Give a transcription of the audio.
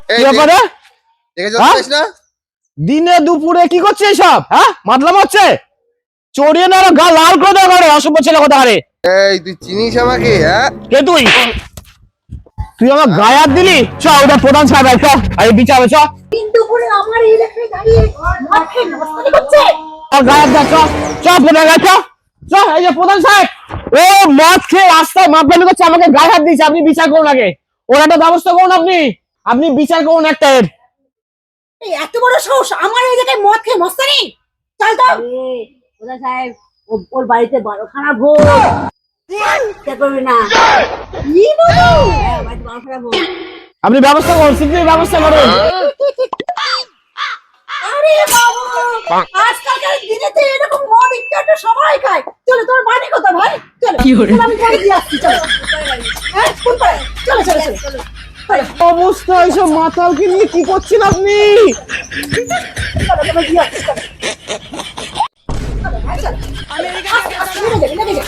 কি ব্যাপারে? দেখে যাচ্ছিস না? দিনে দুপুরে কি করছিস সব? হ্যাঁ, মাতলাম হচ্ছে। চড়িয়ে না গা লাল করে দেওয়া করে অসভ্য ছেলে কথা আরে। এই তুই চিনিস আমাকে? হ্যাঁ, কে তুই? তুই আমার গায়ে হাত দিলি? চ ওটা প্রধান সাহেব চ আরে বিচারে চ। কিন্তু করে আমার এই লেখায় দাঁড়িয়ে মাঠে নস্তানি করছে। আর গায়ে হাত চ চ প্রধান গায়ে চ চ। এই যে প্রধান সাহেব ও মদ খেয়ে রাস্তায় মাতলামি করছে, আমাকে গায়ে হাত দিয়েছে। আপনি বিচার করুন আগে, ওর একটা ব্যবস্থা করুন। আপনি বিচার করুন একটা এর। এই এত বড় সাহস আমার এই জায়গায় মদ খেয়ে মস্তানি। চল তো প্রধান সাহেব, ওর বাড়িতে 12খানা ভোগ। কে করবে না? কি বলো? বাড়িতে 12খানা ভোগ। আপনি ব্যবস্থা করুন, শীঘ্রই ব্যবস্থা করুন। আরে বাবা, আজকালকার দিনেতে এরকম মদ ইত্যাদি সবাই খায়। চলো তোর বাড়ি কোথা ভাই? চলো চলো, আমি বাড়ি দিয়ে আসছি। চলো হ্যাঁ, কোন পাড়ায়? চলো চলো চলো চলো। অবস্থা এইসব মাতালকে নিয়ে কি করছেন আপনি? চলো চলো দিয়ে আসছি। চলো চলো ভাই, চলো। আস্তে আস্তে লেগে যাবে, লেগে যাবে।